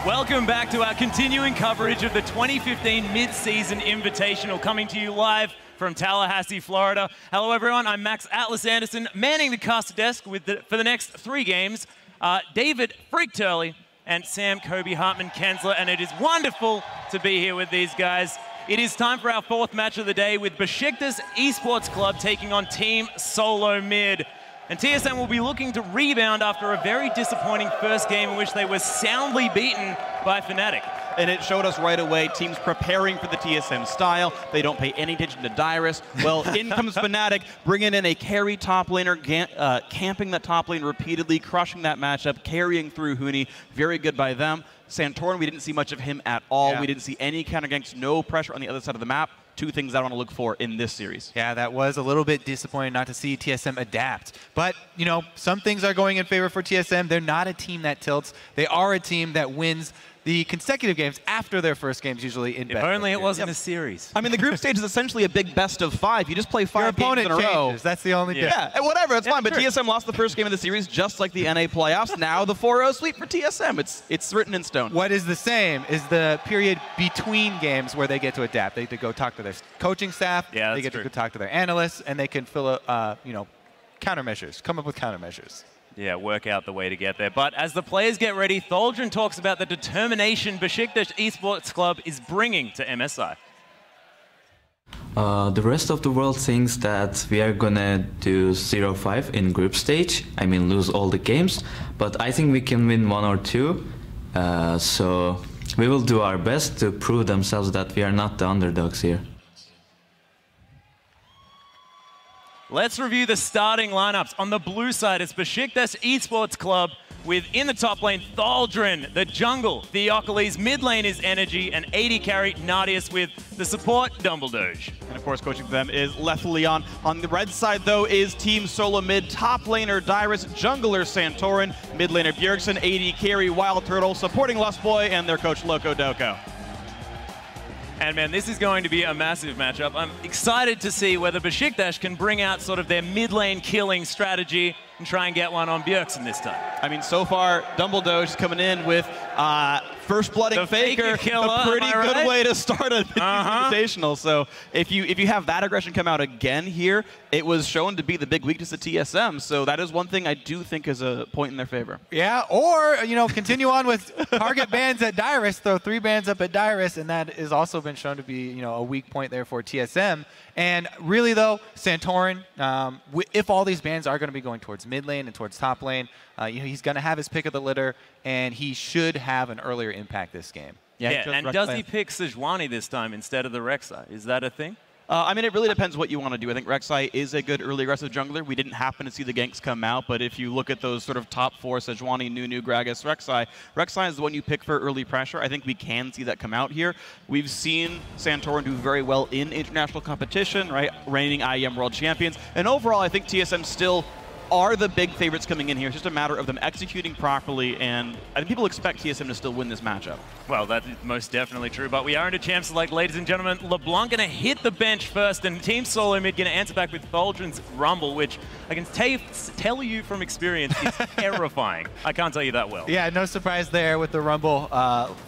Welcome back to our continuing coverage of the 2015 Mid-Season Invitational, coming to you live from Tallahassee, Florida. Hello, everyone. I'm Max Atlas Anderson, manning the caster desk for the next 3 games. David Freak Turley and Sam Kobe Hartman-Kensler, and it is wonderful to be here with these guys. It is time for our 4th match of the day with Besiktas Esports Club taking on Team Solo Mid. And TSM will be looking to rebound after a very disappointing first game in which they were soundly beaten by Fnatic. And it showed us right away teams preparing for the TSM style. They don't pay any attention to Dyrus. Well, in comes Fnatic, bringing in a carry top laner, camping that top lane repeatedly, crushing that matchup, carrying through Huni. Very good by them. Santorin, we didn't see much of him at all. Yeah. We didn't see any counter ganks, no pressure on the other side of the map. 2 things I want to look for in this series. Yeah, that was a little bit disappointing not to see TSM adapt. But, you know, some things are going in favor for TSM. They're not a team that tilts. They are a team that wins the consecutive games after their first games, usually in best. If only it wasn't a series. I mean, the group stage is essentially a big best of 5. You just play 5 games in a row. That's the only difference. Yeah, whatever, it's fine. But TSM lost the first game of the series, just like the NA playoffs. Now the 4-0 sweep for TSM. It's written in stone. What is the same is the period between games where they get to adapt. They get to go talk to their coaching staff. Yeah, they get to go talk to their analysts, and they can fill up, you know, countermeasures. Come up with countermeasures. Yeah, work out the way to get there. But as the players get ready, Tholdren talks about the determination Besiktas Esports Club is bringing to MSI. The rest of the world thinks that we are gonna do 0-5 in group stage. I mean, lose all the games. But I think we can win 1 or 2. So we will do our best to prove themselves that we are not the underdogs here. Let's review the starting lineups. On the blue side, it's Besiktas Esports Club with, in the top lane, Tholdren, the jungle, Theocles, mid lane is Energy, and AD carry Nadius with the support, Dumbledoge. And of course, coaching for them is Lethleon. On the red side, though, is Team Solo Mid, top laner Dyrus, jungler Santorin, mid laner Bjergsen, AD carry Wild Turtle, supporting Lustboy, and their coach Loco Doco. And man, this is going to be a massive matchup. I'm excited to see whether Besiktas can bring out sort of their mid lane killing strategy and try and get one on Bjergsen this time. I mean, so far, Dumbledoge is coming in with first blooding Faker, killer, a pretty good way to start an Invitational. So if you have that aggression come out again here, it was shown to be the big weakness of TSM. So that is one thing I do think is a point in their favor. Yeah, or, you know, continue on with target bans at Dyrus, throw 3 bans up at Dyrus, and that has also been shown to be, you know, a weak point there for TSM. And really, though, Santorin, if all these bans are going to be going towards mid lane and towards top lane, you know, he's going to have his pick of the litter, and he should have an earlier impact this game. Yeah, and does he pick Sejuani this time instead of the Rek'Sai? Is that a thing? I mean, it really depends what you want to do. I think Rek'Sai is a good early aggressive jungler. We didn't happen to see the ganks come out, but if you look at those sort of top 4, Sejuani, Nunu, Gragas, Rek'Sai is the one you pick for early pressure. I think we can see that come out here. We've seen Santorin do very well in international competition, right? Reigning IEM world champions. And overall, I think TSM still are the big favorites coming in here. It's just a matter of them executing properly, and I think people expect TSM to still win this matchup. Well, that is most definitely true, but we are in a chance to, like, ladies and gentlemen, LeBlanc going to hit the bench first, and Team Solo Mid going to answer back with Tholdren's Rumble, which I can tell you from experience is terrifying. I can't tell you that well. Yeah, no surprise there with the Rumble.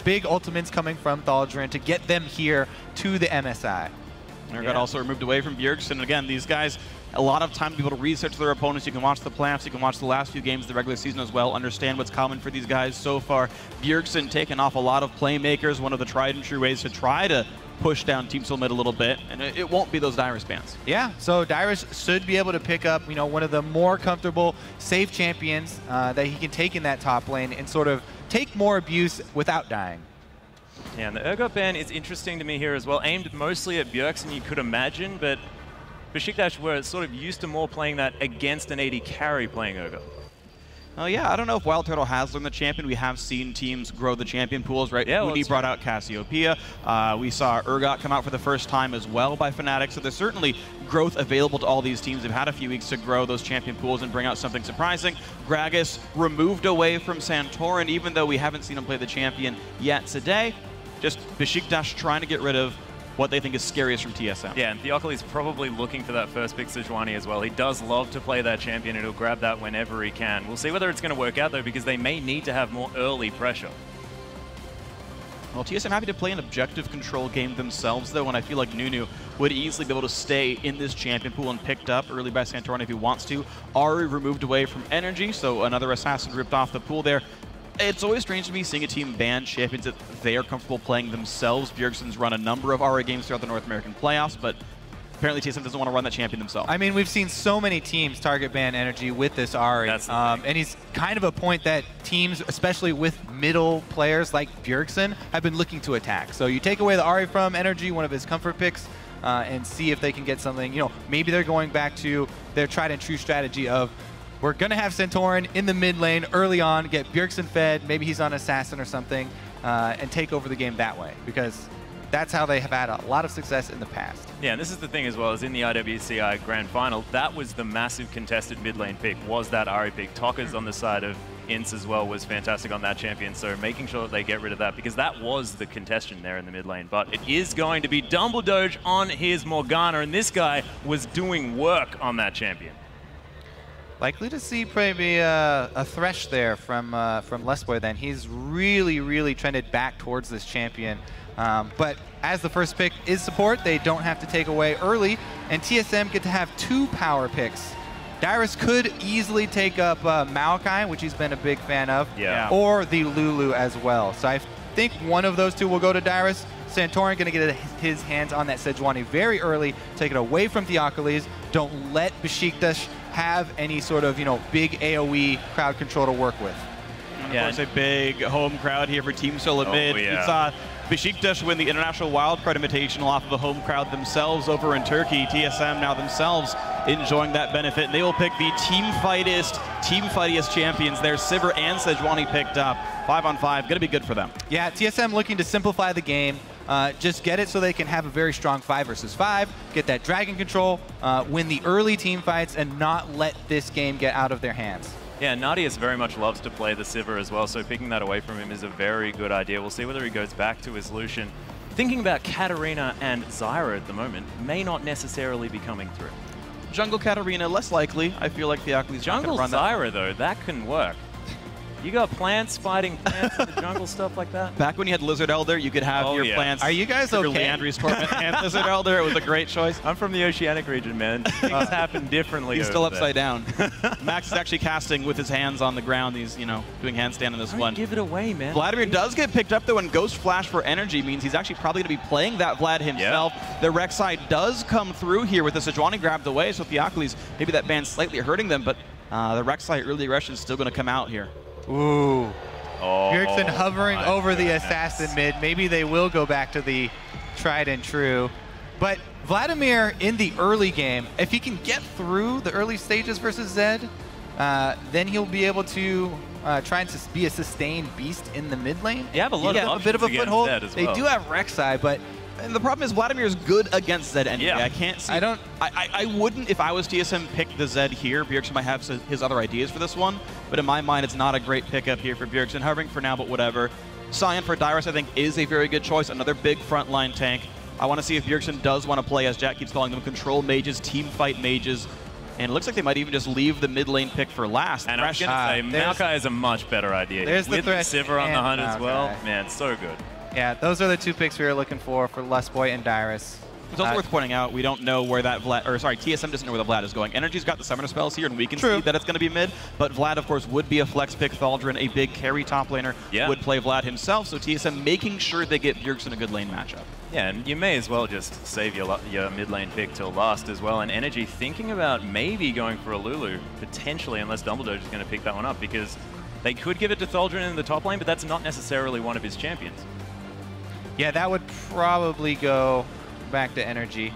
Big ultimates coming from Tholdren to get them here to the MSI. And got also removed away from Bjergsen. Again, these guys, a lot of time to be able to research their opponents. You can watch the playoffs, you can watch the last few games of the regular season as well, understand what's common for these guys so far. Bjergsen taking off a lot of playmakers, one of the tried and true ways to try to push down Team Solo Mid a little bit, and it won't be those Dyrus bans. Yeah, so Dyrus should be able to pick up, you know, one of the more comfortable, safe champions that he can take in that top lane and sort of take more abuse without dying. Yeah, and the Urgot ban is interesting to me here as well, aimed mostly at Bjergsen, you could imagine, but Besiktas were sort of used to more playing that against an AD carry playing Urgot. Oh yeah, I don't know if Wild Turtle has learned the champion. We have seen teams grow the champion pools, right? Yeah, Uni brought out Cassiopeia. We saw Urgot come out for the first time as well by Fnatic. So there's certainly growth available to all these teams. They've had a few weeks to grow those champion pools and bring out something surprising. Gragas removed away from Santorin, even though we haven't seen him play the champion yet today. Just Besiktas trying to get rid of what they think is scariest from TSM. Yeah, and Theocles probably looking for that first pick Sejuani as well. He does love to play that champion, and he'll grab that whenever he can. We'll see whether it's going to work out, though, because they may need to have more early pressure. Well, TSM happy to play an objective control game themselves, though, and I feel like Nunu would easily be able to stay in this champion pool and picked up early by Santorin if he wants to. Ari removed away from Energy, so another assassin ripped off the pool there. It's always strange to me seeing a team ban champions that they are comfortable playing themselves. Bjergsen's run a number of Ari games throughout the North American playoffs, but apparently TSM doesn't want to run that champion themselves. I mean, we've seen so many teams target ban Energy with this Ari, and he's kind of a point that teams, especially with middle players like Bjergsen, have been looking to attack. So you take away the Ari from Energy, one of his comfort picks, and see if they can get something. You know, maybe they're going back to their tried and true strategy of, we're going to have Santorin in the mid lane early on, get Bjergsen fed, maybe he's on Assassin or something, and take over the game that way, because that's how they have had a lot of success in the past. Yeah, and this is the thing as well, as in the IWCI Grand Final, that was the massive contested mid lane pick, was that Ari pick. Tokka's on the side of Ince as well was fantastic on that champion, so making sure that they get rid of that, because that was the contention there in the mid lane. But it is going to be Dumbledore on his Morgana, and this guy was doing work on that champion. Likely to see maybe a Thresh there from Lesboy then. He's really trended back towards this champion. But as the first pick is support, they don't have to take away early, and TSM get to have 2 power picks. Dyrus could easily take up Maokai, which he's been a big fan of, or the Lulu as well. So I think one of those 2 will go to Dyrus. Santorin going to get his hands on that Sejuani very early, take it away from Theocles. Don't let Besiktas have any sort of, you know, big AoE crowd control to work with. And of course, a big home crowd here for Team Solo mid. We saw Besiktas win the International Wildcard Invitational off of a home crowd themselves over in Turkey. TSM now themselves enjoying that benefit. They will pick the team fightiest champions there. Sivir and Sejuani picked up. 5-on-5, going to be good for them. Yeah, TSM looking to simplify the game. Just get it so they can have a very strong 5 versus 5, get that dragon control, win the early team fights, and not let this game get out of their hands. Yeah, Nadius very much loves to play the Sivir as well, so picking that away from him is a very good idea. We'll see whether he goes back to his Lucian. Thinking about Katarina and Zyra at the moment may not necessarily be coming through. Jungle Katarina, less likely. I feel like Theocles Jungle run Zyra, though, that can work. You got plants fighting plants in the jungle, stuff like that? Back when you had Lizard Elder, you could have your plants. Are you guys okay? Landry's Torment and Lizard Elder. It was a great choice. I'm from the Oceanic region, man. Things happen differently. He's still upside down. Max is actually casting with his hands on the ground. He's, you know, doing handstand in this one. Give it away, man. Vladimir does get picked up, though, and Ghost Flash for energy means he's actually probably going to be playing that Vlad himself. The Rek'Sai does come through here with the Sejuani grabbed away, so Theocles, maybe that ban's slightly hurting them, but the Rek'Sai early aggression is still going to come out here. Ooh. Bjergsen hovering over the assassin mid. Maybe they will go back to the tried and true. But Vladimir in the early game, if he can get through the early stages versus Zed, then he'll be able to try and be a sustained beast in the mid lane. You have a lot of a bit of a foothold. They do have Rek'Sai, but and the problem is Vladimir is good against Zed anyway. Yeah. I can't see. I wouldn't, if I was TSM, pick the Zed here. Bjergsen might have his other ideas for this one, but in my mind, it's not a great pickup here for Bjergsen. Hovering for now, but whatever. Sion for Dyrus, I think, is a very good choice. Another big frontline tank. I want to see if Bjergsen does want to play, as Jack keeps calling them, control mages, team fight mages. And it looks like they might even just leave the mid lane pick for last. And I was going to say, Maokai is a much better idea. There's with the Sivir on the hunt as well. Man, so good. Yeah, those are the 2 picks we were looking for Lesboy and Dyrus. It's also worth pointing out, we don't know where that Vlad, or sorry, TSM doesn't know where the Vlad is going. Energy's got the summoner spells here, and we can see that it's going to be mid, but Vlad, of course, would be a flex pick. Thaldrin, a big carry top laner, would play Vlad himself, so TSM making sure they get Bjergsen a good lane matchup. Yeah, and you may as well just save your mid lane pick till last as well. And Energy thinking about maybe going for a Lulu, potentially, unless Dumbledore is going to pick that one up, because they could give it to Thaldrin in the top lane, but that's not necessarily one of his champions. Yeah, that would probably go back to Energy.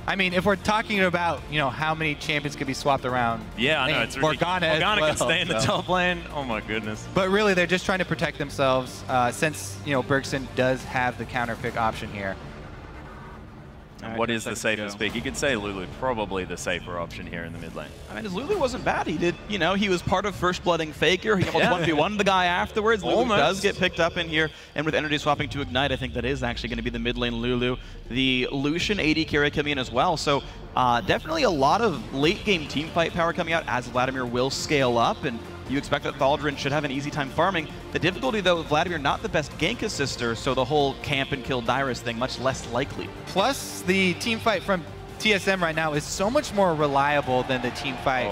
I mean, if we're talking about, you know, how many champions could be swapped around. Yeah, I know, it's Morgana can stay in the top lane. Oh my goodness. But really, they're just trying to protect themselves since, you know, Bjergsen does have the counter pick option here. And what is the safest pick? You could say Lulu, probably the safer option here in the mid lane. I mean, Lulu wasn't bad. He did, you know, he was part of first blooding Faker. He almost 1v1 the guy afterwards. Lulu does get picked up in here. And with energy swapping to Ignite, I think that is actually going to be the mid lane Lulu. The Lucian AD carry coming in as well. So definitely a lot of late game team fight power coming out as Vladimir will scale up. And you expect that Thaldrin should have an easy time farming. The difficulty, though, Vladimir not the best gank assister, so the whole camp and kill Dyrus thing much less likely. Plus, the team fight from TSM right now is so much more reliable than the team fight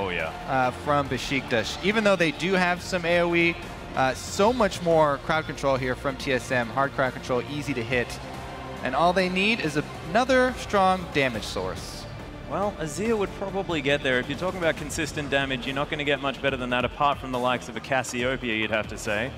from Besiktas. Even though they do have some AoE, so much more crowd control here from TSM. Hard crowd control, easy to hit. And all they need is another strong damage source. Well, Azir would probably get there. If you're talking about consistent damage, you're not going to get much better than that, apart from the likes of a Cassiopeia, you'd have to say.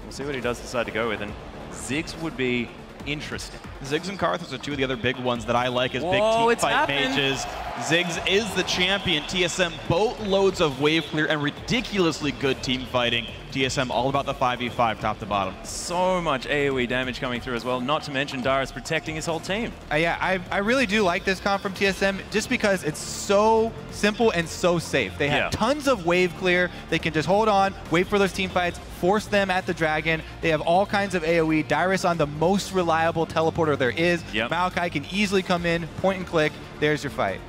We'll see what he does decide to go with, and Ziggs would be interesting. Ziggs and Karthus are two of the other big ones that I like as big team fight mages. Ziggs is the champion. TSM boatloads of wave clear and ridiculously good team fighting. TSM all about the 5v5 top to bottom. So much AoE damage coming through as well, not to mention Dyrus protecting his whole team. Yeah, I really do like this comp from TSM just because it's so simple and so safe. They have tons of wave clear. They can just hold on, wait for those team fights, force them at the dragon. They have all kinds of AoE. Dyrus on the most reliable teleporter there is. Maokai can easily come in, point and click. There's your fight.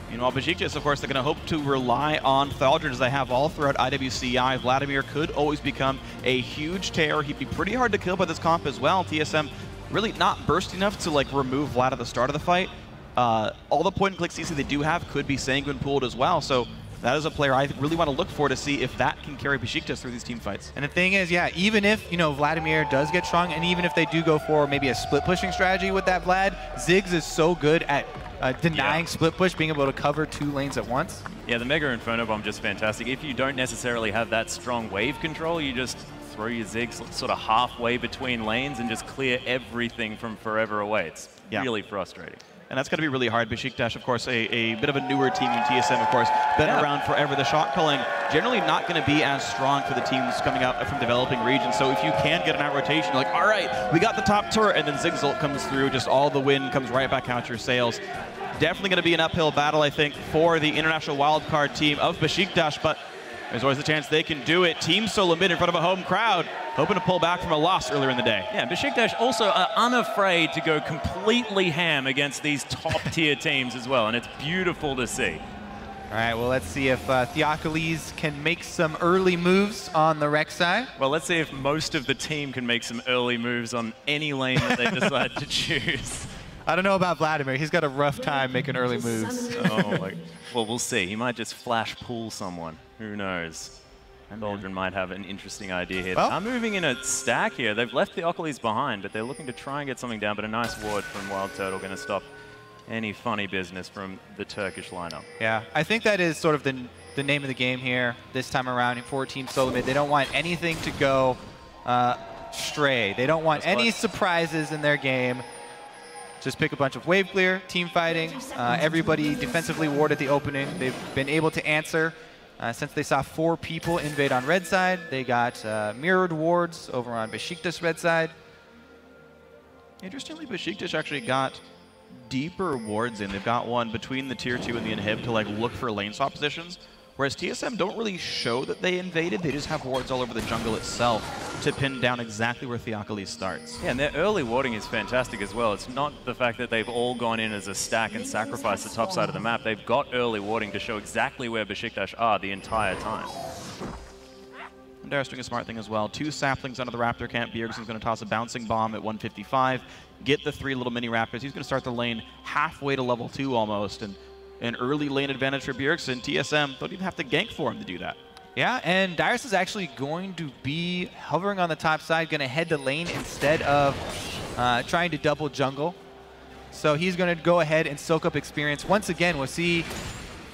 Meanwhile, Besiktas, of course, they're going to hope to rely on Thaldrin as they have all throughout IWCI. Vladimir could always become a huge terror. He'd be pretty hard to kill by this comp as well. TSM really not burst enough to like remove Vlad at the start of the fight. All the point and click CC they do have could be Sanguine pooled as well. So that is a player I really want to look for to see if that can carry Besiktas through these team fights. And the thing is, yeah, even if, Vladimir does get strong, and even if they do go for maybe a split pushing strategy with that Vlad, Ziggs is so good at denying split push, being able to cover 2 lanes at once. Yeah, the Mega Inferno Bomb just fantastic. If you don't necessarily have that strong wave control, you just throw your Ziggs sort of halfway between lanes and just clear everything from forever away. It's really frustrating. And that's going to be really hard. Besiktas, of course, a bit of a newer team than TSM, of course. Been around forever. The shot calling generally not going to be as strong for the teams coming out from developing regions. So if you can get an out rotation, like, all right, we got the top turret, and then Ziggs ult comes through, just all the wind comes right back out your sails. Definitely going to be an uphill battle, I think, for the international wildcard team of Besiktas, but there's always a chance they can do it. Team solo mid in front of a home crowd, hoping to pull back from a loss earlier in the day. Yeah, Besiktas also are unafraid to go completely ham against these top-tier teams as well, and it's beautiful to see. All right, well, let's see if Theocles can make some early moves on the Rek'Sai. Well, let's see if most of the team can make some early moves on any lane that they decide to choose. I don't know about Vladimir. He's got a rough time making early moves. Well, we'll see. He might just flash pull someone. Who knows? Thaldrin might have an interesting idea here. Well, They're moving in a stack here. They've left Theocles behind, but they're looking to try and get something down. But a nice ward from Wild Turtle going to stop any funny business from the Turkish lineup. Yeah, I think that is sort of the name of the game here this time around for Team Solo Mid. They don't want anything to go stray. They don't want any surprises in their game. Just pick a bunch of wave clear, team fighting, everybody defensively ward at the opening. They've been able to answer since they saw 4 people invade on red side. They got mirrored wards over on Besiktas red side. Interestingly, Besiktas actually got deeper wards in. They've got one between the tier 2 and the inhib to like look for lane swap positions. Whereas TSM don't really show that they invaded. They just have wards all over the jungle itself to pin down exactly where Theocles starts. Yeah, and their early warding is fantastic as well. It's not the fact that they've all gone in as a stack and sacrificed the top side of the map. They've got early warding to show exactly where Besiktas are the entire time. And Dyrus doing a smart thing as well. 2 saplings under the Raptor camp. Bjergsen's going to toss a bouncing bomb at 155. Get the 3 little mini Raptors. He's going to start the lane halfway to level 2 almost. And an early lane advantage for Bjergsen. TSM don't even have to gank for him to do that. Yeah, and Dyrus is actually going to be hovering on the top side, going to head to lane instead of trying to double jungle. So he's going to go ahead and soak up experience. Once again, we'll see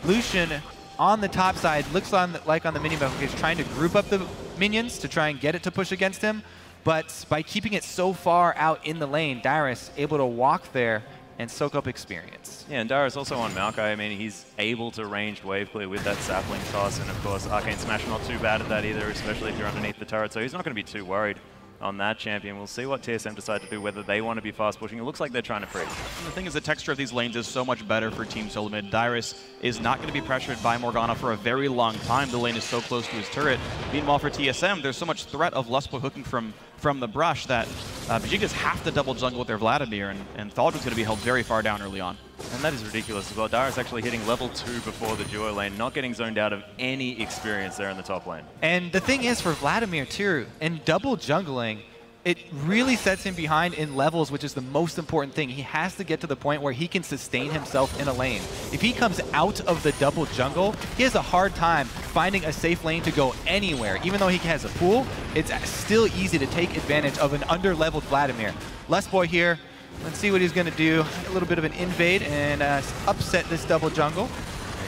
Lucian on the top side. Looks like on the mini-map, he's trying to group up the minions to try and get it to push against him. But by keeping it so far out in the lane, Dyrus able to walk there and soak up experience. Yeah, and Dyrus also on Maokai. I mean, he's able to ranged wave clear with that sapling toss, and of course, Arcane Smash not too bad at that either, especially if you're underneath the turret, so he's not going to be too worried on that champion. We'll see what TSM decide to do, whether they want to be fast pushing. It looks like they're trying to freeze. And the thing is, the texture of these lanes is so much better for Team Solo Mid. Dyrus is not going to be pressured by Morgana for a very long time. The lane is so close to his turret. Meanwhile, for TSM, there's so much threat of Lustboy hooking from from the brush that BJK have to double jungle with their Vladimir, and Thaldrin's going to be held very far down early on. And that is ridiculous as well. Darius actually hitting level 2 before the duo lane, not getting zoned out of any experience there in the top lane. And the thing is for Vladimir too, in double jungling, it really sets him behind in levels, which is the most important thing. He has to get to the point where he can sustain himself in a lane. If he comes out of the double jungle, he has a hard time finding a safe lane to go anywhere. Even though he has a pool, it's still easy to take advantage of an under-leveled Vladimir. Lustboy here, let's see what he's going to do. A little bit of an invade and upset this double jungle.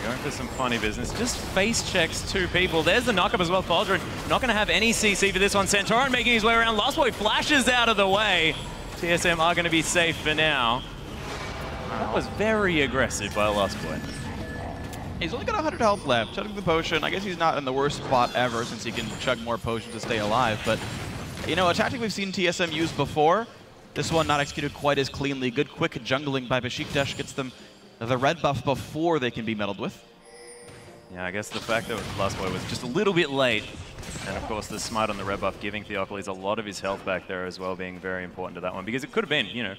Going for some funny business. Just face checks two people. There's the knockup as well. Thaldrin not going to have any CC for this one. Santorin making his way around. Lustboy flashes out of the way. TSM are going to be safe for now. That was very aggressive by Lustboy. He's only got 100 health left. Chugging the potion. I guess he's not in the worst spot ever since he can chug more potions to stay alive. But, you know, a tactic we've seen TSM use before. This one not executed quite as cleanly. Good quick jungling by BJK gets them the red buff before they can be meddled with. Yeah, I guess the fact that Lustboy was just a little bit late, and of course the smite on the red buff giving Theocles a lot of his health back there as well, being very important to that one, because it could have been, you know,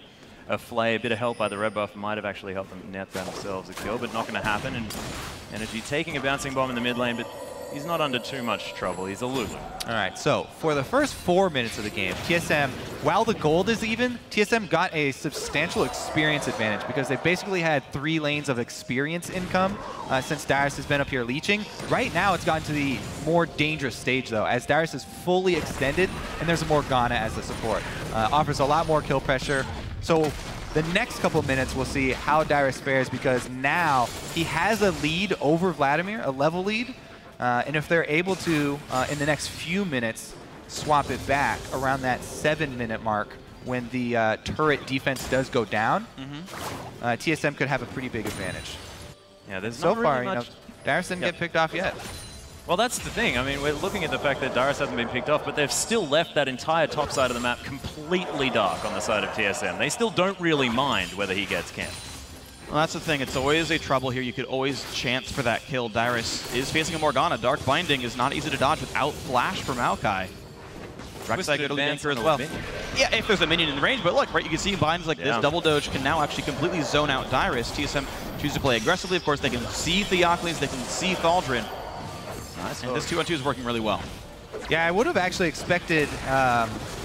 a flay, a bit of help by the red buff might have actually helped them net themselves a kill, but not going to happen. And Energy taking a bouncing bomb in the mid lane, but he's not under too much trouble. He's a loser. All right, so for the first 4 minutes of the game, TSM, while the gold is even, TSM got a substantial experience advantage because they basically had 3 lanes of experience income since Darius has been up here leeching. Right now, it's gotten to the more dangerous stage, though, as Darius is fully extended, and there's a Morgana as the support. Offers a lot more kill pressure. So the next couple minutes, we'll see how Darius fares because now he has a lead over Vladimir, a level lead. And if they're able to, in the next few minutes, swap it back around that 7-minute mark when the turret defense does go down, TSM could have a pretty big advantage. Yeah, there's so not far, really much. you know, Darius didn't get picked off yet. Well, that's the thing. I mean, we're looking at the fact that Darius hasn't been picked off, but they've still left that entire top side of the map completely dark on the side of TSM. They still don't really mind whether he gets camped. Well, that's the thing. It's always a trouble here. You could always chance for that kill. Darius is facing a Morgana. Dark Binding is not easy to dodge without flash from Maokai. Rek'Sai good ganker as well. Yeah, if there's a minion in the range, but look, right, you can see binds like this. Double Doge can now actually completely zone out Darius. TSM chooses to play aggressively. Of course, they can see Theocles, they can see Thaldrin. Nice. And this 2-on-2 is working really well. Yeah, I would have actually expected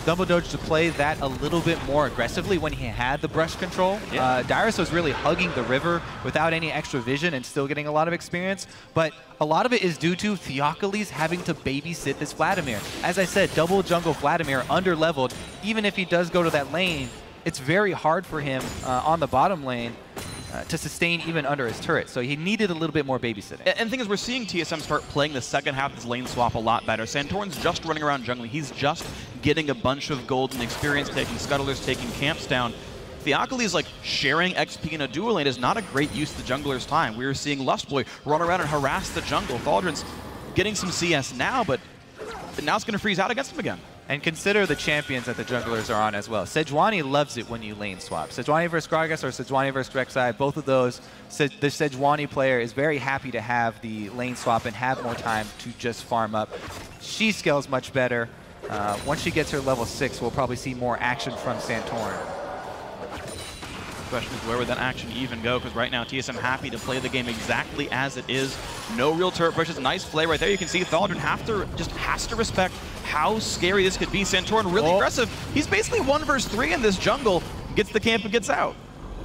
Double Doge to play that a little bit more aggressively when he had the brush control. Yeah. Darius was really hugging the river without any extra vision and still getting a lot of experience, but a lot of it is due to Theocles having to babysit this Vladimir. As I said, double jungle Vladimir under-leveled. Even if he does go to that lane, it's very hard for him on the bottom lane to sustain even under his turret. So he needed a little bit more babysitting. And the thing is, we're seeing TSM start playing the second half of this lane swap a lot better. Santorin's just running around jungling. He's just getting a bunch of golden experience, taking scuttlers, taking camps down. Theocles, like, sharing XP in a dual lane is not a great use of the jungler's time. We were seeing Lustboy run around and harass the jungle. Thaldrin's getting some CS now, but now it's going to freeze out against him again. And consider the champions that the junglers are on as well. Sejuani loves it when you lane swap. Sejuani versus Gragas or Sejuani versus Rek'Sai, both of those, the Sejuani player is very happy to have the lane swap and have more time to just farm up. She scales much better. Once she gets her level 6, we'll probably see more action from Santorin. The question is, where would that action even go? Because right now, TSM happy to play the game exactly as it is. No real turret pushes. Nice play right there. You can see Thaldrin has to respect how scary this could be. Santorin really aggressive. He's basically 1 versus 3 in this jungle. Gets the camp and gets out.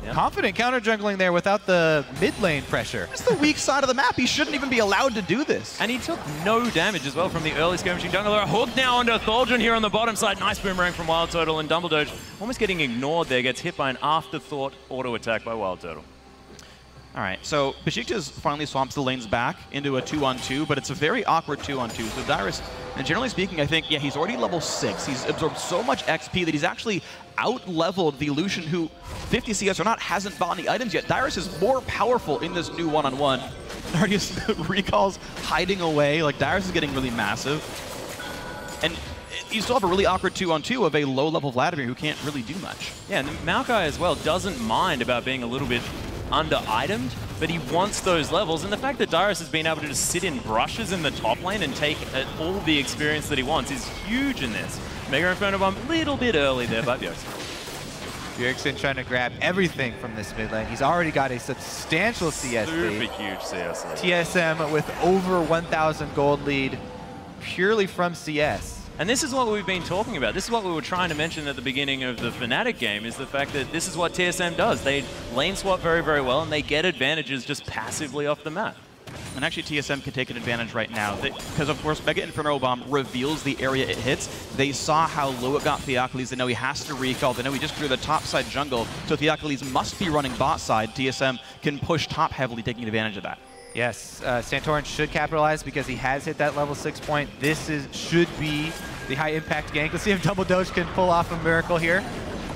Yeah. Confident counter jungling there without the mid lane pressure. It's the weak side of the map. He shouldn't even be allowed to do this. And he took no damage as well from the early skirmishing jungler. Hook now onto Thaldrin here on the bottom side. Nice boomerang from Wild Turtle, and Double Doge almost getting ignored there. Gets hit by an afterthought auto attack by Wild Turtle. All right, so BJK finally swamps the lanes back into a 2-on-2, but it's a very awkward 2-on-2. So Darius, and generally speaking, I think, yeah, he's already level 6. He's absorbed so much XP that he's actually out-leveled the Lucian, who 50 CS or not hasn't bought any items yet. Darius is more powerful in this new 1-on-1. Darius recalls hiding away. Like, Darius is getting really massive. And you still have a really awkward 2-on-2 of a low-level Vladimir who can't really do much. Yeah, and Maokai as well doesn't mind about being a little bit under-itemed, but he wants those levels, and the fact that Darius has been able to just sit in brushes in the top lane and take all the experience that he wants is huge in this. Mega Inferno Bomb, a little bit early there by Bjergsen. Bjergsen trying to grab everything from this mid lane. He's already got a substantial CS lead. Super huge CS lead. TSM with over 1,000 gold lead purely from CS. And this is what we've been talking about. This is what we were trying to mention at the beginning of the Fnatic game, is the fact that this is what TSM does. They lane swap very, very well, and they get advantages just passively off the map. And actually, TSM can take an advantage right now. Because, of course, Mega Inferno Bomb reveals the area it hits. They saw how low it got Theocles. They know he has to recall. They know he just drew the top side jungle. So Theocles must be running bot side. TSM can push top heavily, taking advantage of that. Yes, Santorin should capitalize because he has hit that level 6 point. This should be the high impact gank. Let's see if Double Doge can pull off a miracle here.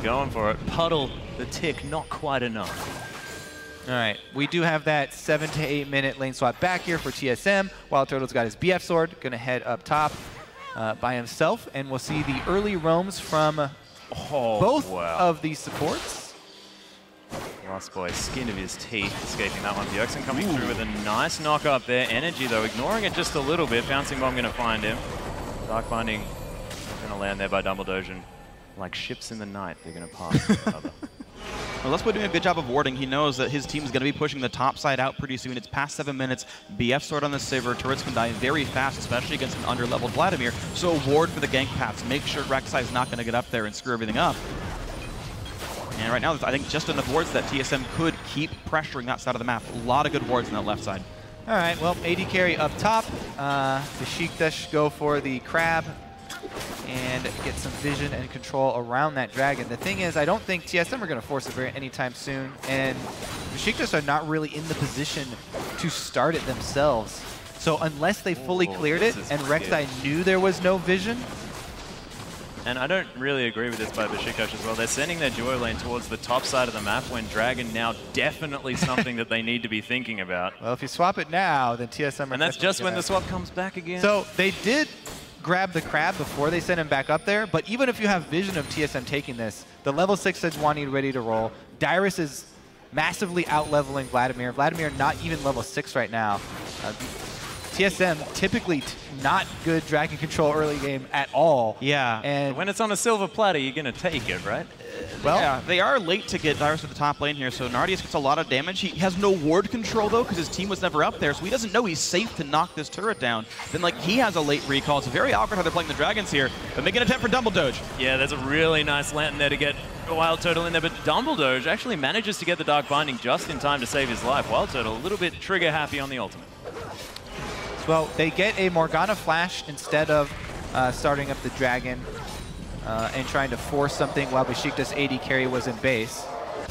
Going for it. Puddle, the tick, not quite enough. All right, we do have that 7 to 8 minute lane swap back here for TSM. Wild Turtle's got his BF sword, gonna head up top by himself, and we'll see the early roams from both of these supports. Lost Boy, skin of his teeth, escaping that one. Bjergsen coming through with a nice knock up there. Energy though, ignoring it just a little bit. Bouncing Bomb gonna find him. Dark Binding gonna land there by Double Doge. Like ships in the night, they're gonna pass each other. Well, Lesbo doing a good job of warding. He knows that his team's going to be pushing the top side out pretty soon. It's past 7 minutes. BF sword on the Saber. Turrets can die very fast, especially against an under-leveled Vladimir. So a ward for the gank paths. Make sure Rek'Sai is not going to get up there and screw everything up. And right now, I think just enough wards that TSM could keep pressuring that side of the map. A lot of good wards on that left side. All right, well, AD carry up top. The Besiktas go for the crab and get some vision and control around that dragon. The thing is, I don't think TSM are going to force it anytime soon, and Besiktas are not really in the position to start it themselves. So unless they fully cleared it and Rek'Sai knew there was no vision. And I don't really agree with this by Besiktas as well. They're sending their duo lane towards the top side of the map when Dragon now definitely something that they need to be thinking about. Well, if you swap it now, then TSM are. And that's just when the swap comes back again. So they did grab the crab before they sent him back up there, but even if you have vision of TSM taking this, the level 6 Sejuani ready to roll. Dyrus is massively out-leveling Vladimir. Vladimir not even level 6 right now. TSM typically not good dragon control early game at all. Yeah. And when it's on a silver platter, you're going to take it, right? Well, yeah, they are late to get Dyrus to the top lane here, so Nardius gets a lot of damage. He has no ward control, though, because his team was never up there, so he doesn't know he's safe to knock this turret down. Then, like, he has a late recall. It's very awkward how they're playing the Dragons here, but make an attempt for Double Doge. Yeah, there's a really nice lantern there to get Wild Turtle in there, but Double Doge actually manages to get the Dark Binding just in time to save his life. Wild Turtle a little bit trigger happy on the ultimate. Well, they get a Morgana flash instead of starting up the dragon and trying to force something while Besiktas AD carry was in base.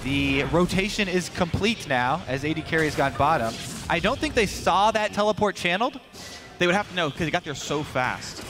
The rotation is complete now as AD carry has gone bottom. I don't think they saw that teleport channeled. They would have to know because he got there so fast.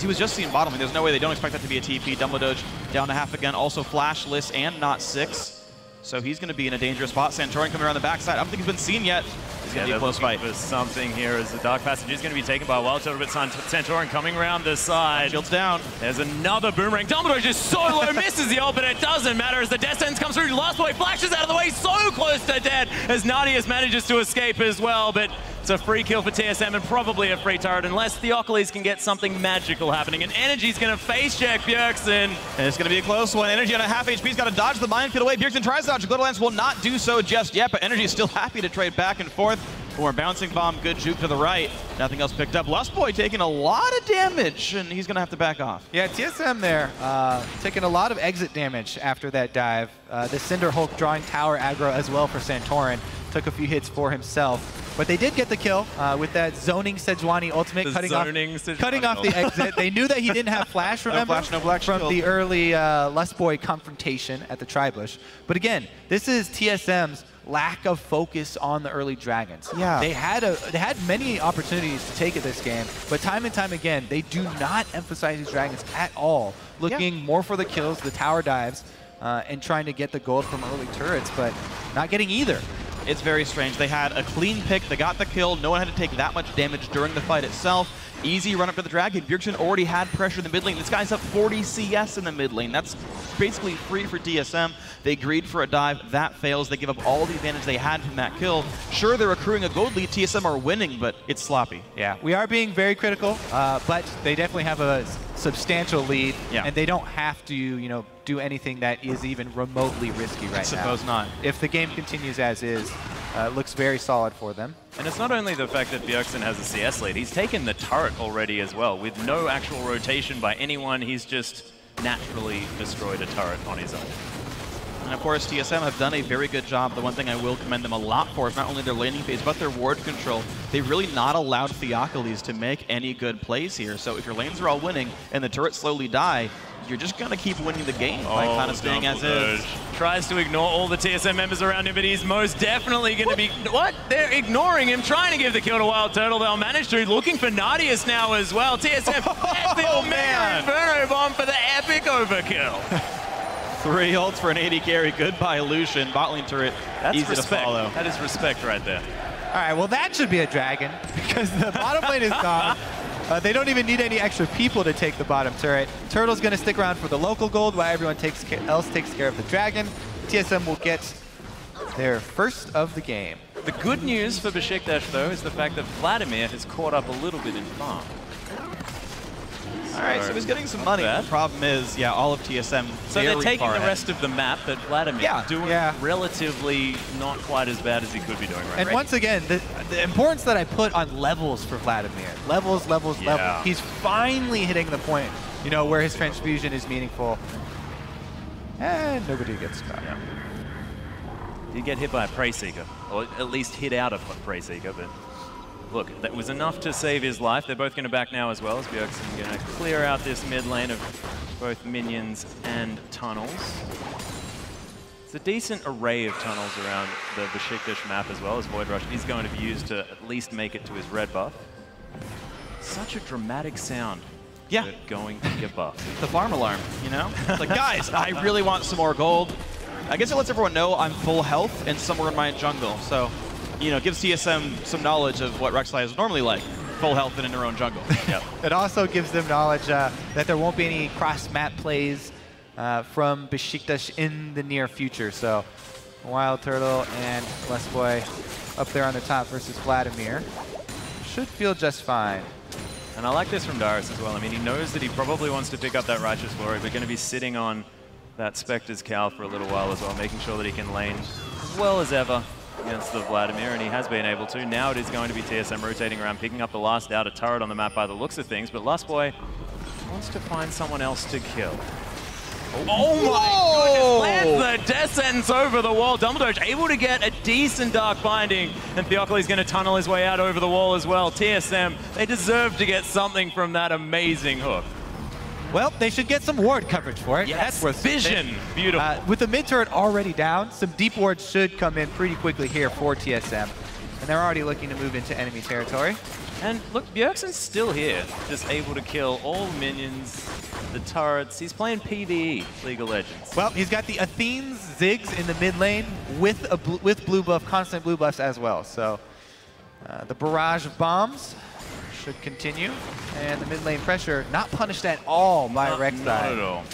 He was just seeing bottom. There's no way they don't expect that to be a TP. Double Doge down to half again. Also flashless and not 6. So he's going to be in a dangerous spot. Santorin coming around the backside. I don't think he's been seen yet. It's going to be a close fight. For something here as the Dark Passage is going to be taken by a Wild Turtle, but Santorin coming around the side. Shields down. There's another boomerang. Dumbledore just so low, misses the ult, but it doesn't matter as the Death Sentence comes through. Last Boy flashes out of the way, so close to dead as Nardius manages to escape as well, but it's a free kill for TSM and probably a free turret unless Theocles can get something magical happening. And Energy's going to face check Bjergsen. And it's going to be a close one. Energy on a half HP. He's got to dodge the minefield away. Bjergsen tries to dodge. Glitterlance will not do so just yet, but Energy is still happy to trade back and forth. More bouncing bomb, good juke to the right. Nothing else picked up. Lust Boy taking a lot of damage, and he's going to have to back off. Yeah, TSM there taking a lot of exit damage after that dive. The Cinder Hulk drawing tower aggro as well for Santorin. Took a few hits for himself. But they did get the kill with that zoning Sejuani ultimate, cutting off the exit. They knew that he didn't have flash, remember? No flash, no black from shield. the early Lust Boy confrontation at the Tribush. But again, this is TSM's lack of focus on the early dragons. Yeah. They had many opportunities to take it this game, but time and time again, they do not emphasize these dragons at all. Looking more for the kills, the tower dives, and trying to get the gold from early turrets, but not getting either. It's very strange. They had a clean pick. They got the kill. No one had to take that much damage during the fight itself. Easy run up to the Dragon. Bjergsen already had pressure in the mid lane. This guy's up 40 CS in the mid lane. That's basically free for TSM. They agreed for a dive. That fails. They give up all the advantage they had from that kill. Sure, they're accruing a gold lead. TSM are winning, but it's sloppy. Yeah, we are being very critical, but they definitely have a substantial lead, and they don't have to, you know, do anything that is even remotely risky right now. I suppose not. If the game continues as is, it looks very solid for them. And it's not only the fact that Bjergsen has a CS lead, he's taken the turret already as well. With no actual rotation by anyone, he's just naturally destroyed a turret on his own. And of course, TSM have done a very good job. The one thing I will commend them a lot for is not only their laning phase, but their ward control. They've really not allowed Theocles to make any good plays here. So if your lanes are all winning and the turrets slowly die, you're just going to keep winning the game by kind of staying as is. Tries to ignore all the TSM members around him, but he's most definitely going to be... What? They're ignoring him, trying to give the kill to Wild Turtle. They'll manage to. Looking for Nadius now as well. TSM, the Omega Inferno Bomb for the epic overkill. 3 ults for an AD carry. Goodbye, Lucian. Bot lane turret, that's easy respect. to follow. That is respect right there. All right, well, that should be a Dragon, because the bottom lane is gone. They don't even need any extra people to take the bottom turret. Turtle's going to stick around for the local gold while everyone else takes care of the Dragon. TSM will get their first of the game. The good news for Besiktas, though, is the fact that Vladimir has caught up a little bit in farm. All right, so he's getting some money. The problem is, yeah, all of TSM. So they're taking the rest of the map, but Vladimir doing relatively not quite as bad as he could be doing right now. And once again, the importance that I put on levels for Vladimir. Levels, levels, levels. He's finally hitting the point, you know, where his transfusion is meaningful. And nobody gets caught. Yeah. Did get hit by a Prey Seeker, or at least hit out of a Prey Seeker, but look, that was enough to save his life. They're both going to back now as well, as Bjergsen going to clear out this mid lane of both minions and tunnels. It's a decent array of tunnels around the Besiktas map as well, as Void Rush is going to be used to at least make it to his red buff. Such a dramatic sound. Yeah. Going to get buffed. The farm alarm, you know? It's like, guys, I really want some more gold. I guess it lets everyone know I'm full health and somewhere in my jungle, so... You know, gives TSM some knowledge of what Rek'Sai is normally like, full health and in their own jungle. Yep. It also gives them knowledge that there won't be any cross-map plays from Besiktas in the near future. So, Wild Turtle and Lesboy up there on the top versus Vladimir should feel just fine. And I like this from Darius as well. I mean, he knows that he probably wants to pick up that Righteous Glory, but going to be sitting on that Spectre's Cowl for a little while as well, making sure that he can lane as well as ever against the Vladimir, and he has been able to. Now it is going to be TSM rotating around, picking up the last outer turret on the map by the looks of things, but Lustboy wants to find someone else to kill. Oh my goodness, lands the death sentence over the wall. Dumbledore able to get a decent Dark Binding, and Theocles going to tunnel his way out over the wall as well. TSM, they deserve to get something from that amazing hook. Well, they should get some ward coverage for it. Yes, that's vision. Beautiful. With the mid turret already down, some deep wards should come in pretty quickly here for TSM. And they're already looking to move into enemy territory. And look, Bjergsen's still here, just able to kill all the minions, the turrets. He's playing PvE, League of Legends. Well, he's got the Athene's Ziggs in the mid lane with blue buff, constant blue buffs as well. So the barrage of bombs should continue, and the mid lane pressure not punished at all by Rek'Sai. Not at all.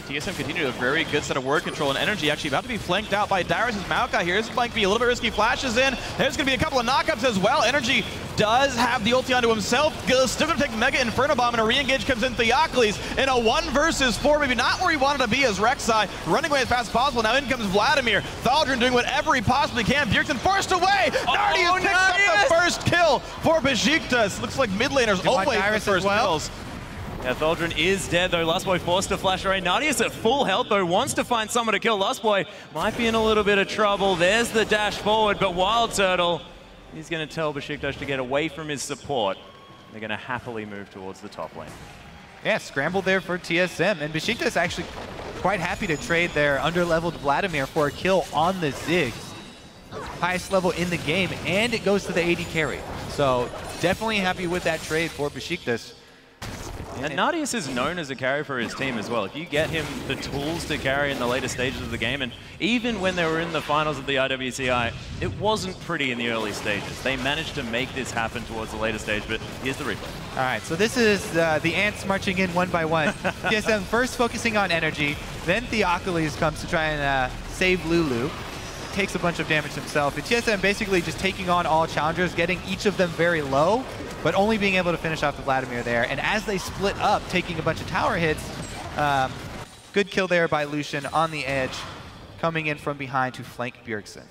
TSM continue a very good set of word control and energy, actually about to be flanked out by Darius' Maokai here. This might be a little bit risky. Flashes in. There's going to be a couple of knockups as well. Energy does have the ulti onto himself. Still going to take Mega Inferno Bomb, and a re-engage comes in Theocles in a 1 versus 4. Maybe not where he wanted to be as Rek'Sai running away as fast as possible. Now in comes Vladimir. Thaldrun doing whatever he possibly can. Bjergsen forced away. Nadius picks up the first kill for Besiktas. Looks like mid laners always the first kills. Yeah, Thaldrun is dead, though. Lustboy forced to flash away. Nadius at full health, though, wants to find someone to kill. Lustboy might be in a little bit of trouble. There's the dash forward, but Wild Turtle, he's going to tell Besiktas to get away from his support. They're going to happily move towards the top lane. Yeah, scramble there for TSM, and Besiktas actually quite happy to trade their under-leveled Vladimir for a kill on the Ziggs. Highest level in the game, and it goes to the AD carry. So definitely happy with that trade for Besiktas. And Nadius is known as a carry for his team as well. If you get him the tools to carry in the later stages of the game, and even when they were in the finals of the IWCI, it wasn't pretty in the early stages. They managed to make this happen towards the later stage, but here's the replay. All right, so this is the ants marching in one by one. TSM first focusing on energy, then Theocles comes to try and save Lulu. Takes a bunch of damage himself. And TSM basically just taking on all challengers, getting each of them very low, but only being able to finish off the Vladimir there. And as they split up, taking a bunch of tower hits, good kill there by Lucian on the edge, coming in from behind to flank Bjergsen.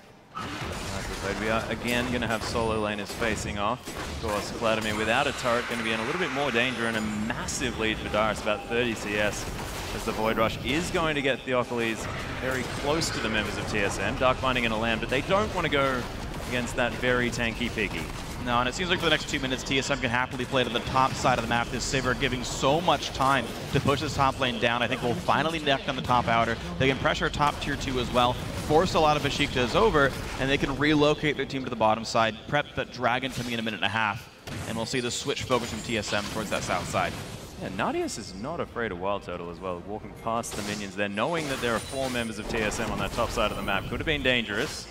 We are again going to have solo laners facing off. Of course, Vladimir without a turret going to be in a little bit more danger, and a massive lead for Darius, about 30 CS, as the Void Rush is going to get Theocles very close to the members of TSM. Dark Binding in a land, but they don't want to go against that very tanky Piggy. No, and it seems like for the next 2 minutes, TSM can happily play to the top side of the map. This Sivir giving so much time to push this top lane down. I think we'll finally neck on the top outer. They can pressure top tier 2 as well, force a lot of Besiktas over, and they can relocate their team to the bottom side, prep that Dragon coming in a minute and a half, and we'll see the switch focus from TSM towards that south side. Yeah, Nadius is not afraid of Wild Turtle as well, walking past the minions there, knowing that there are 4 members of TSM on that top side of the map. Could have been dangerous.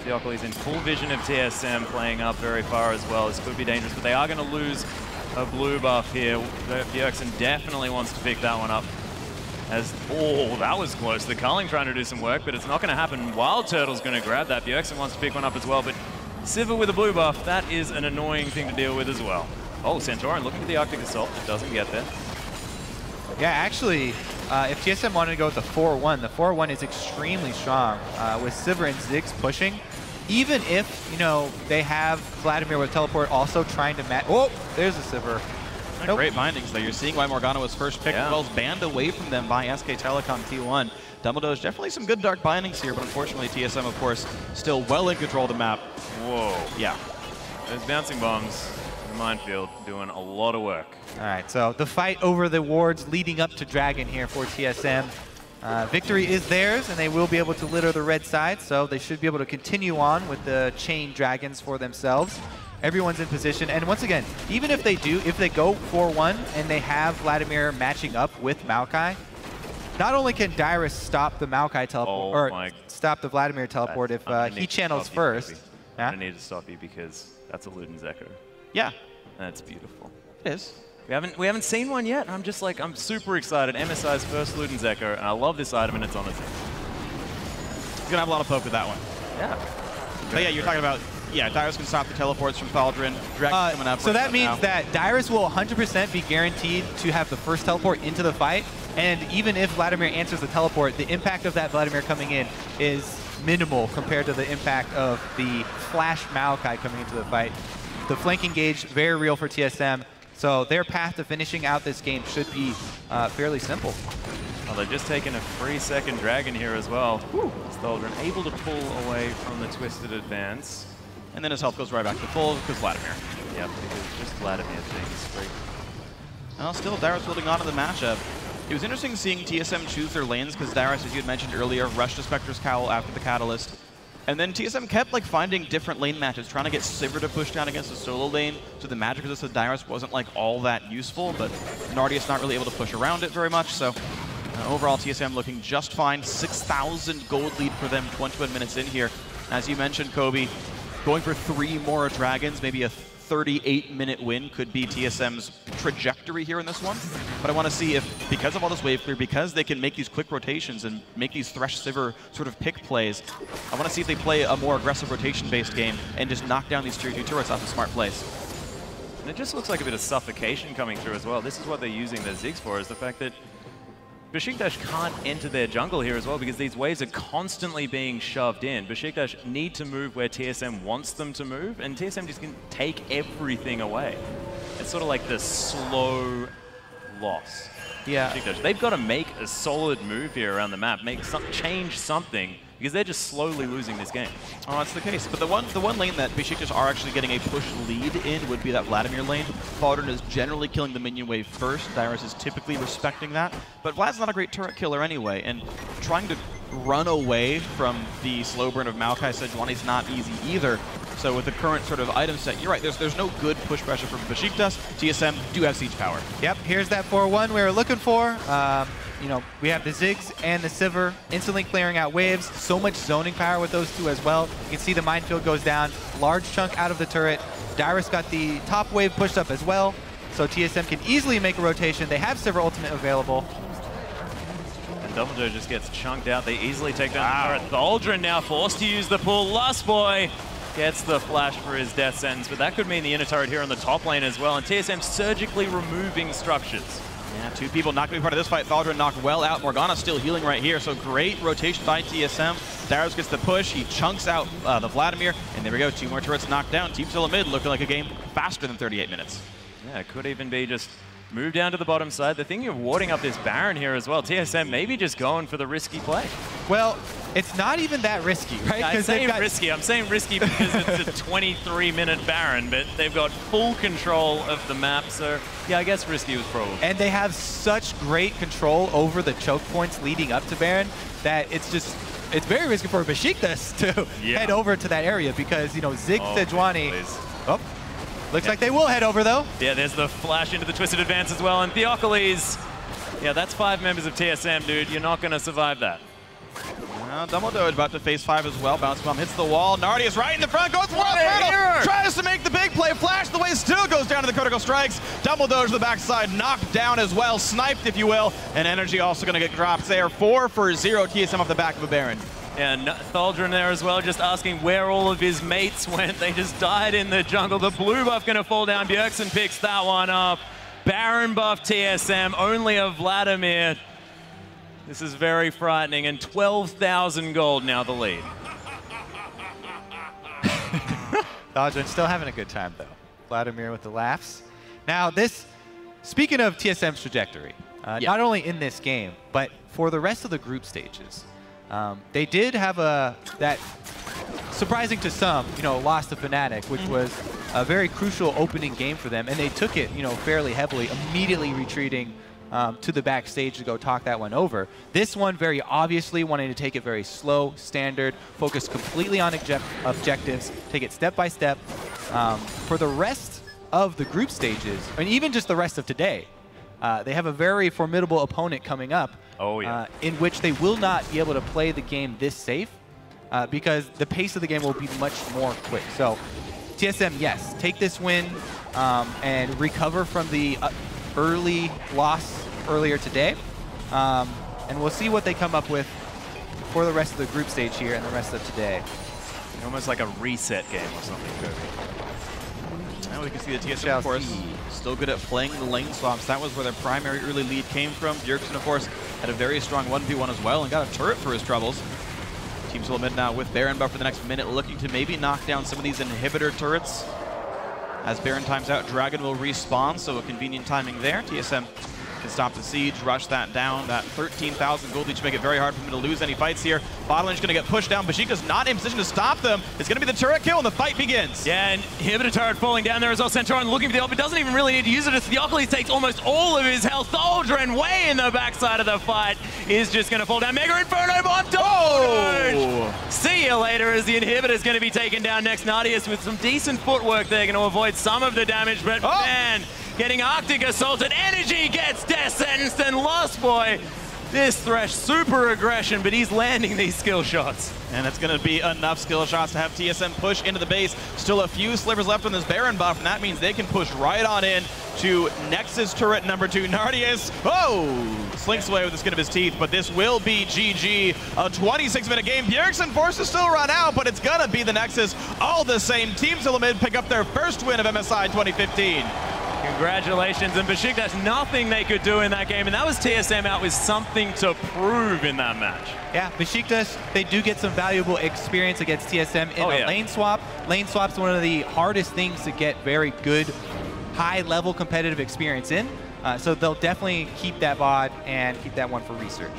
Theocles in full vision of TSM, playing up very far as well. This could be dangerous, but they are going to lose a blue buff here. Bjergsen definitely wants to pick that one up. Oh, that was close. The Culling trying to do some work, but it's not going to happen. Wild Turtle's going to grab that. Bjergsen wants to pick one up as well, but Sivir with a blue buff, that is an annoying thing to deal with as well. Oh, Santorin looking for the Arctic Assault. It doesn't get there. Yeah, actually, if TSM wanted to go with the 4-1, the 4-1 is extremely strong. With Sivir and Ziggs pushing, even if, you know, they have Vladimir with teleport also trying to match. Oh, there's a Sivir. Nope. Great bindings, though. You're seeing why Morgana was first picked, as well as banned away from them by SK Telecom T1. Dumbledore, definitely some good dark bindings here, but unfortunately TSM, of course, still well in control of the map. Whoa. Yeah. Those bouncing bombs in the minefield doing a lot of work. All right, so the fight over the wards leading up to Dragon here for TSM. Victory is theirs, and they will be able to litter the red side, so they should be able to continue on with the chain dragons for themselves. Everyone's in position, and once again, even if they go 4-1 and they have Vladimir matching up with Maokai, not only can Dyrus stop the Maokai teleport, or stop the Vladimir teleport if he channels first. I need to stop you because that's a Luden's Echo. Yeah. That's beautiful. It is. We haven't seen one yet. I'm just like, I'm super excited. MSI's first Luden's Echo, and I love this item, and it's on the team. He's gonna have a lot of poke with that one. Yeah. But yeah, you're talking about, Dyrus can stop the teleports from Thaldrin. Dragon coming up. So that means that Dyrus will 100% be guaranteed to have the first teleport into the fight, and even if Vladimir answers the teleport, the impact of that Vladimir coming in is minimal compared to the impact of the Flash Maokai coming into the fight. The flanking gauge, very real for TSM, so their path to finishing out this game should be fairly simple. Well, they've just taken a free second Dragon here as well. Thaldrin able to pull away from the Twisted Advance. And then his health goes right back to full because Vladimir. Yep, because just Vladimir being straight. Well, still Dyrus holding on to the matchup. It was interesting seeing TSM choose their lanes because Dyrus, as you had mentioned earlier, rushed to Spectre's Cowl after the Catalyst. And then TSM kept finding different lane matches, trying to get Sivir to push down against the solo lane, so the magic resist of Dyrus wasn't all that useful, but Nardius not really able to push around it very much, so overall TSM looking just fine. 6,000 gold lead for them 21 minutes in here. As you mentioned, Kobe, going for 3 more Dragons, maybe a 38-minute win could be TSM's trajectory here in this one. But I want to see if, because of all this wave clear, because they can make these quick rotations and make these Thresh Sivir sort of pick plays, I want to see if they play a more aggressive rotation-based game and just knock down these tier 2 turrets off of smart plays. And it just looks like a bit of suffocation coming through as well. This is what they're using their Ziggs for, is the fact that Besiktas can't enter their jungle here as well because these waves are constantly being shoved in. Besiktas need to move where TSM wants them to move, and TSM just can take everything away. It's sort of like the slow loss. Yeah. Besiktas, they've got to make a solid move here around the map, change something, because they're just slowly losing this game. Oh, that's the case. But the one lane that Besiktas are actually getting a push lead in would be that Vladimir lane. Thaldrin is generally killing the minion wave first. Dyrus is typically respecting that. But Vlad's not a great turret killer anyway, and trying to run away from the slow burn of Maokai Sejuani's not easy either. So with the current sort of item set, you're right, there's no good push pressure from Besiktas. TSM do have siege power. Yep, here's that 4-1 we were looking for. You know, we have the Ziggs and the Sivir instantly clearing out waves. So much zoning power with those two as well. You can see the minefield goes down. Large chunk out of the turret. Dyrus got the top wave pushed up as well. So TSM can easily make a rotation. They have Sivir ultimate available. And Dumbledore just gets chunked out. They easily take down the turret. Thaldren now forced to use the pull. Lust Boy gets the flash for his death sentence, but that could mean the inner turret here on the top lane as well. And TSM surgically removing structures. Yeah, two people not going to be part of this fight. Thaldren knocked well out. Morgana still healing right here, so great rotation by TSM. Darius gets the push. He chunks out the Vladimir, and there we go. 2 more turrets knocked down. Team still mid, looking like a game faster than 38 minutes. Yeah, it could even be just move down to the bottom side. They're thinking of warding up this Baron here as well. TSM maybe just going for the risky play. Well, it's not even that risky, right? I'm saying risky. I'm saying risky because it's a 23-minute Baron, but they've got full control of the map. So, yeah, I guess risky was probably. And they have such great control over the choke points leading up to Baron that it's very risky for Besiktas to head over to that area because, you know, Zig Sejuani. Looks like they will head over, though. Yeah, there's the flash into the Twisted Advance as well. And Theocles, yeah, that's 5 members of TSM, dude. You're not going to survive that. Dumbledore is about to face 5 as well. Bounce bomb hits the wall. Nardius right in the front, goes for it. Tries to make the big play. Flash the way, still goes down to the critical strikes. Dumbledore to the backside, knocked down as well. Sniped, if you will. And energy also going to get dropped there. 4 for 0 TSM off the back of a Baron. And Thaldren there as well, just asking where all of his mates went. They just died in the jungle. The blue buff going to fall down. Bjergsen picks that one up. Baron buff TSM, only a Vladimir. This is very frightening, and 12,000 gold now the lead. Thaldren still having a good time, though. Vladimir with the laughs. Now, speaking of TSM's trajectory, not only in this game, but for the rest of the group stages, they did have that surprising to some, you know, loss to Fnatic, which was a very crucial opening game for them, and they took it, you know, fairly heavily, immediately retreating to the backstage to go talk that one over. This one, very obviously, wanting to take it very slow, standard, focus completely on objectives, take it step by step. For the rest of the group stages, and even just the rest of today, they have a very formidable opponent coming up. In which they will not be able to play the game this safe because the pace of the game will be much more quick. So TSM, yes, take this win and recover from the early loss earlier today. And we'll see what they come up with for the rest of the group stage here and the rest of today. Almost like a reset game or something, Kobe. Now we can see the TSM, of course, still good at playing the lane swaps. That was where their primary early lead came from. Bjergsen, of course, had a very strong 1v1 as well and got a turret for his troubles. Team still mid now with Baron buff for the next minute, looking to maybe knock down some of these inhibitor turrets. As Baron times out, Dragon will respawn, so a convenient timing there. TSM can stop the siege, rush that down. That 13,000 gold each make it very hard for him to lose any fights here. Bot lane's going to get pushed down. Besiktas not in position to stop them. It's going to be the turret kill, and the fight begins. Yeah, and inhibitor turret falling down there as well. Centaurn looking for the ult, but doesn't even really need to use it as Theocles takes almost all of his health. Thaldren, way in the backside of the fight, is just going to fall down. Mega Inferno bomb. See you later as the inhibitor is going to be taken down next. Nardius with some decent footwork there, going to avoid some of the damage, but man, getting Arctic assaulted. Energy gets death sentenced, and Lost Boy, this Thresh, super aggression, but he's landing these skill shots. And it's going to be enough skill shots to have TSM push into the base. Still a few slivers left on this Baron buff, and that means they can push right on in to Nexus turret number 2. Nardius, slinks away with the skin of his teeth, but this will be GG. A 26-minute game. Bjergsen forced to still run out, but it's going to be the Nexus. All the same, Team Silamid pick up their first win of MSI 2015. Congratulations, and Besiktas, nothing they could do in that game, and that was TSM out with something to prove in that match. Yeah, Besiktas, they do get some valuable experience against TSM in a lane swap. Lane swap's one of the hardest things to get very good, high-level competitive experience in, so they'll definitely keep that VOD and keep that one for research.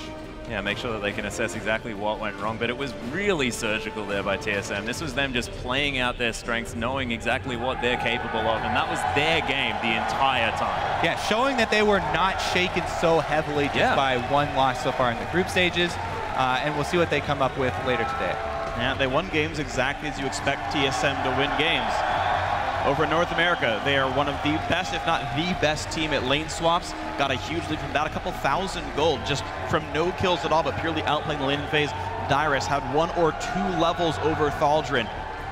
Yeah, make sure that they can assess exactly what went wrong, but it was really surgical there by TSM. This was them just playing out their strengths, knowing exactly what they're capable of, and that was their game the entire time. Yeah, showing that they were not shaken so heavily just by one loss so far in the group stages. and we'll see what they come up with later today. Yeah, they won games exactly as you expect TSM to win games. Over in North America, they are one of the best, if not the best team at lane swaps. Got a huge lead from that, a couple thousand gold, just from no kills at all, but purely outplaying the lane phase. Dyrus had 1 or 2 levels over Thaldrin.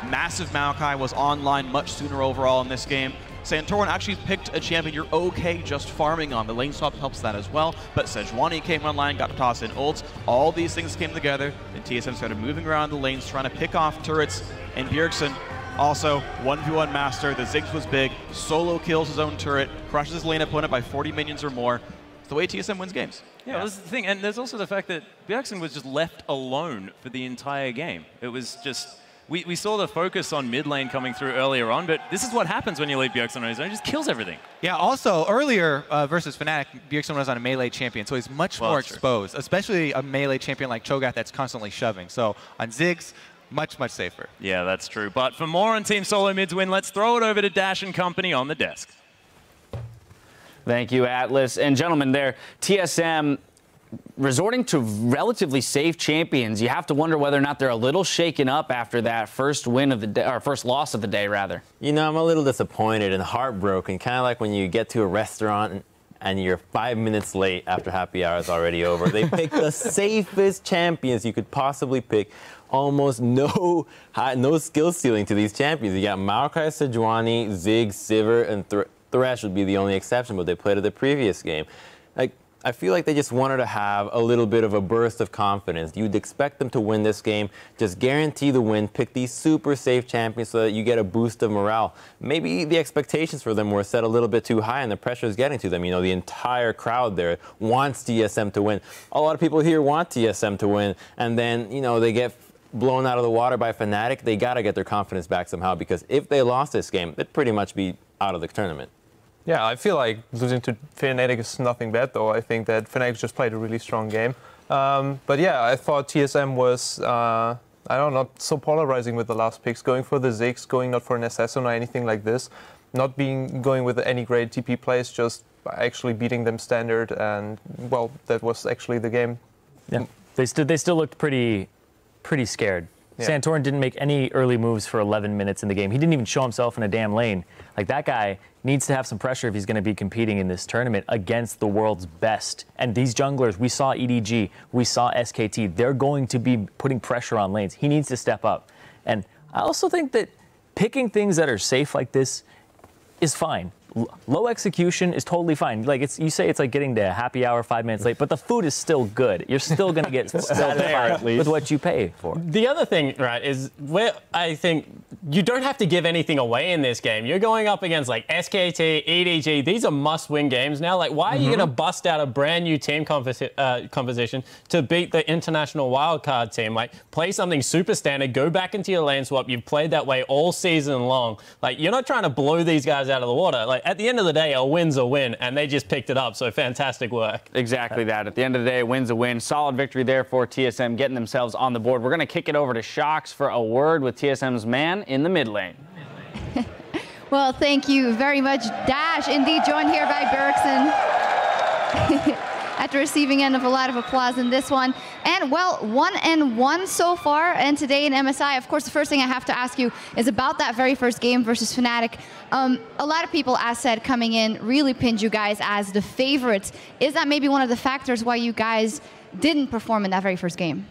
Massive Maokai was online much sooner overall in this game. Santorin actually picked a champion you're okay just farming on. The lane swap helps that as well, but Sejuani came online, got to toss in ults. All these things came together, and TSM started moving around the lanes, trying to pick off turrets, and Bjergsen also 1v1 master. The Ziggs was big, solo kills his own turret, crushes his lane opponent by 40 minions or more. It's the way TSM wins games. Yeah, well, this is the thing, and there's also the fact that Bjergsen was just left alone for the entire game. It was just... We saw the focus on mid lane coming through earlier on, but this is what happens when you leave Bjergsen on his own. He just kills everything. Yeah, also, earlier versus Fnatic, Bjergsen was on a melee champion, so he's much more exposed, especially a melee champion like Cho'Gath that's constantly shoving. So on Ziggs, much safer. Yeah, that's true. But for more on Team Solo Mid's win, let's throw it over to Dash and company on the desk. Thank you, Atlas. And gentlemen, there, TSM resorting to relatively safe champions. You have to wonder whether or not they're a little shaken up after that first win of the day, or first loss of the day, rather. You know, I'm a little disappointed and heartbroken, kind of like when you get to a restaurant and you're 5 minutes late after happy hour is already over. They picked the safest champions you could possibly pick. Almost no skill ceiling to these champions. You got Maokai, Sejuani, Ziggs, Sivir, and Thresh would be the only exception, but they played at the previous game. Like, I feel like they just wanted to have a little bit of a burst of confidence. You'd expect them to win this game. Just guarantee the win. Pick these super safe champions so that you get a boost of morale. Maybe the expectations for them were set a little bit too high and the pressure is getting to them. You know, the entire crowd there wants TSM to win. A lot of people here want TSM to win. And then, you know, they get blown out of the water by Fnatic. They got to get their confidence back somehow, because if they lost this game, they'd pretty much be out of the tournament. Yeah, I feel like losing to Fnatic is nothing bad, though. I think that Fnatic just played a really strong game. But yeah, I thought TSM was, I don't know, not so polarizing with the last picks, going for the Ziggs, going not for an assassin or anything like this, not going with any great TP plays, just actually beating them standard, and, well, that was actually the game. Yeah, they still looked pretty scared. Yeah. Santorin didn't make any early moves for 11 minutes in the game. He didn't even show himself in a damn lane. Like, that guy needs to have some pressure if he's going to be competing in this tournament against the world's best. And these junglers, we saw EDG, we saw SKT, they're going to be putting pressure on lanes. He needs to step up. And I also think that picking things that are safe like this is fine. Low execution is totally fine. Like, you say it's like getting to happy hour 5 minutes late, but the food is still good. You're still going to get satisfied with what you pay for. The other thing, right, is where I think you don't have to give anything away in this game. You're going up against like SKT, EDG. These are must-win games now. Like, why are you going to bust out a brand new team composition to beat the international wildcard team? Like, play something super standard, go back into your lane swap. You've played that way all season long. Like, you're not trying to blow these guys out of the water. Like, at the end of the day, a win's a win, and they just picked it up, so fantastic work. Exactly that. At the end of the day, a win's a win. Solid victory there for TSM, getting themselves on the board. We're going to kick it over to Shox for a word with TSM's man in the mid lane. Well, thank you very much, Dash. Indeed, joined here by Bjergsen. After receiving end of a lot of applause in this one. And, well, 1-1 so far, and today in MSI, of course, the first thing I have to ask you is about that very first game versus Fnatic. A lot of people, as said, coming in, really pinned you guys as the favorites. Is that maybe one of the factors why you guys didn't perform in that very first game?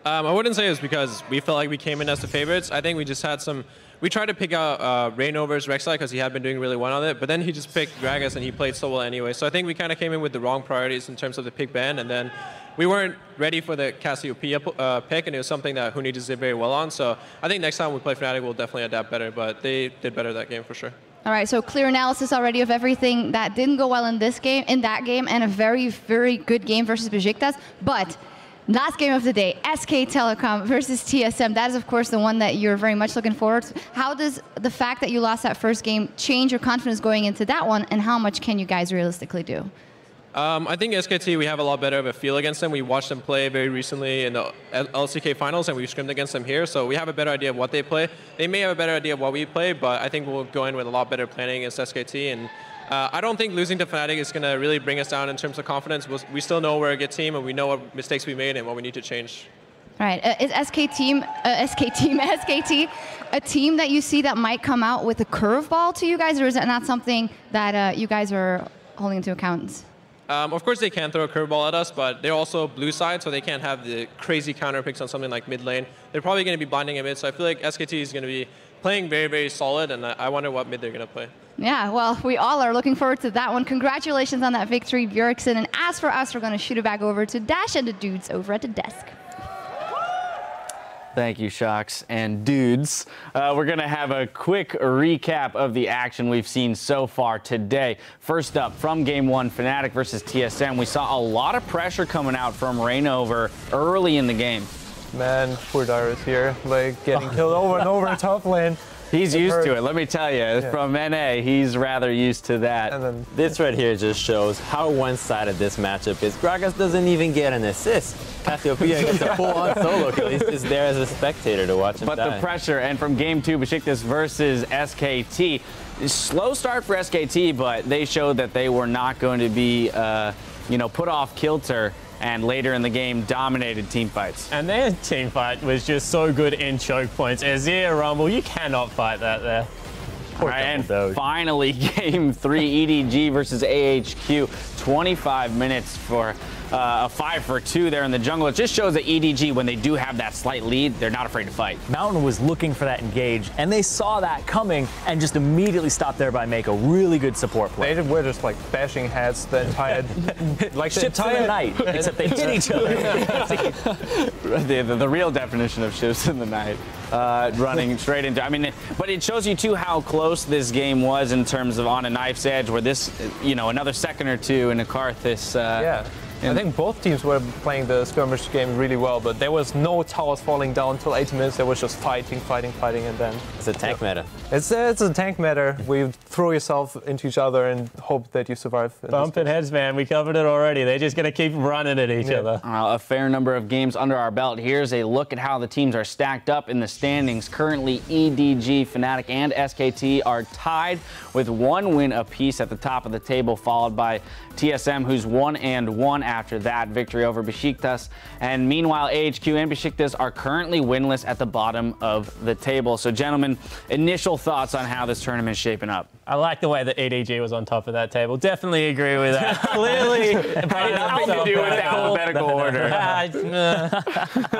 I wouldn't say it was because we felt like we came in as the favorites. I think we just had some... We tried to pick out Rain over Rek'Sai because he had been doing really well on it, but then he just picked Gragas and he played so well anyway. So I think we kind of came in with the wrong priorities in terms of the pick ban, and then we weren't ready for the Cassiopeia pick, and it was something that Huni just did very well on. So I think next time we play Fnatic, we'll definitely adapt better, but they did better that game for sure. All right, so clear analysis already of everything that didn't go well in this game, in that game, and a very, very good game versus Besiktas. But last game of the day, SK Telecom versus TSM. That is, of course, the one that you're very much looking forward to. How does the fact that you lost that first game change your confidence going into that one, and how much can you guys realistically do? I think SKT, we have a lot better of a feel against them. We watched them play very recently in the LCK finals, and we scrimmed against them here, so we have a better idea of what they play. They may have a better idea of what we play, but I think we'll go in with a lot better planning against SKT, and I don't think losing to Fnatic is going to really bring us down in terms of confidence. We still know we're a good team, and we know what mistakes we made and what we need to change. Right. Is SKT a team that you see that might come out with a curveball to you guys, or is that not something that you guys are holding into account? Of course, they can throw a curveball at us, but they're also blue side, so they can't have the crazy counter picks on something like mid lane. They're probably going to be blinding a mid, so I feel like SKT is going to be playing very, very solid, and I wonder what mid they're going to play. Yeah, well, we all are looking forward to that one. Congratulations on that victory, Bjergsen. And as for us, we're going to shoot it back over to Dash and the dudes over at the desk. Thank you, Shocks and dudes. We're going to have a quick recap of the action we've seen so far today. First up, from Game 1, Fnatic versus TSM, we saw a lot of pressure coming out from Reignover early in the game. Man, poor Dyrus here, like getting killed over and over in top lane. He's used to it, let me tell you. From NA, he's rather used to that. And then this right here just shows how one-sided this matchup is. Gragas doesn't even get an assist. Cassiopeia gets a full-on solo kill. He's just there as a spectator to watch him die. The pressure, and from Game 2, Besiktas versus SKT. Slow start for SKT, but they showed that they were not going to be, put off kilter. And later in the game, dominated team fights. And their team fight was just so good in choke points. Azir, Rumble, you cannot fight that there. All right, and finally, Game 3, EDG versus AHQ. 25 minutes for a 5-for-2 there in the jungle. It just shows that EDG, when they do have that slight lead, they're not afraid to fight. Mountain was looking for that engage, and they saw that coming and just immediately stopped there by make a really good support play. They were just like bashing heads the entire like the entire night, except they hit each other. the real definition of shifts in the night. Running straight into, but it shows you too how close this game was in terms of on a knife's edge, where this, another second or two in a Karthus. Yeah. I think both teams were playing the skirmish game really well, but there was no towers falling down until 80 minutes. There was just fighting, and then... It's a tank meta. It's a tank meta where you throw yourself into each other and hope that you survive. Bumping heads, man. We covered it already. They're just going to keep running at each other. A fair number of games under our belt. Here's a look at how the teams are stacked up in the standings. Currently, EDG, Fnatic, and SKT are tied with 1 win apiece at the top of the table, followed by TSM, who's 1-1 after that victory over Besiktas. And meanwhile, AHQ and Besiktas are currently winless at the bottom of the table. So, gentlemen, initial thoughts on how this tournament is shaping up. I like the way that EDG was on top of that table. Definitely agree with that. Clearly, it had nothing to do with the alphabetical order. I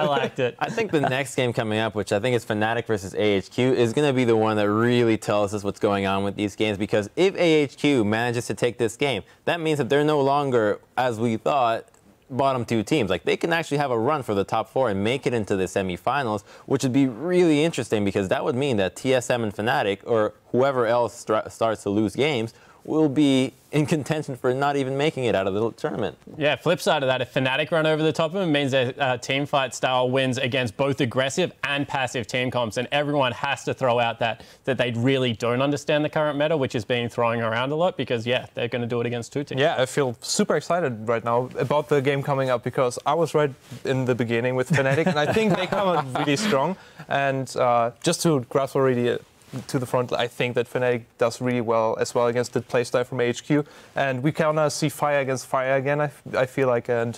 liked it. I think the next game coming up, which I think is Fnatic versus AHQ, is going to be the one that really tells us what's going on with these games. Because if AHQ manages to take this game, that means that they're no longer, as we thought, bottom 2 teams. Like, they can actually have a run for the top 4 and make it into the semifinals, which would be really interesting, because that would mean that TSM and Fnatic, or whoever else starts to lose games, will be in contention for not even making it out of the tournament. Yeah, flip side of that, if Fnatic run over the top of them, it means their team fight style wins against both aggressive and passive team comps, and everyone has to throw out that they really don't understand the current meta, which is being thrown around a lot, because, yeah, they're going to do it against 2 teams. Yeah, I feel super excited right now about the game coming up, because I was right in the beginning with Fnatic, and I think they come out really strong. And just to grasp already to the front, I think that Fnatic does really well as well against the playstyle from HQ, and we kind of see fire against fire again, I feel like, and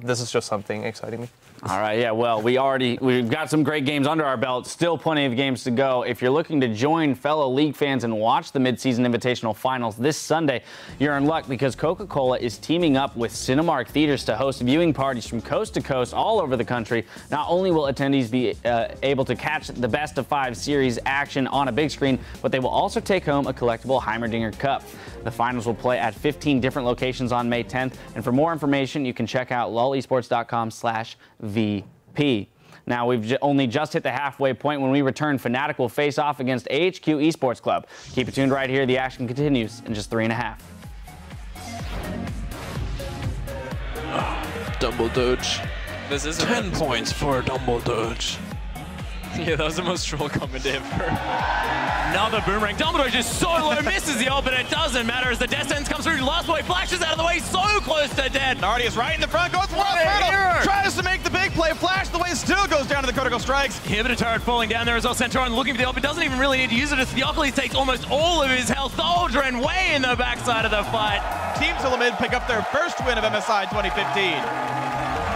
this is just something exciting me. All right, yeah, well, we've got some great games under our belt, still plenty of games to go. If you're looking to join fellow league fans and watch the mid-season Invitational Finals this Sunday, you're in luck, because Coca-Cola is teaming up with Cinemark Theaters to host viewing parties from coast to coast all over the country. Not only will attendees be able to catch the best of 5 series action on a big screen, but they will also take home a collectible Heimerdinger Cup. The finals will play at 15 different locations on May 10th, and for more information, you can check out lolesports.com/VP. Now, we've only just hit the halfway point. When we return, Fnatic will face off against AHQ Esports Club. Keep it tuned right here. The action continues in just 3.5. Dumble Doge. This is 10 points for Dumble Doge. Yeah, that was the most troll comment ever. Another boomerang. Dumbledore just so low, misses the ult, but it doesn't matter as the Death Sentence comes through. Last boy flashes out of the way, so close to dead. Nardi is right in the front, goes for it. Tries to make the big play. Flash the way, still goes down to the critical strikes. Inhibitor turret falling down there as well. Centaurn looking for the ult, but doesn't even really need to use it as Theocles takes almost all of his health. Oh, Cauldron way in the backside of the fight. Team Telemid pick up their first win of MSI 2015.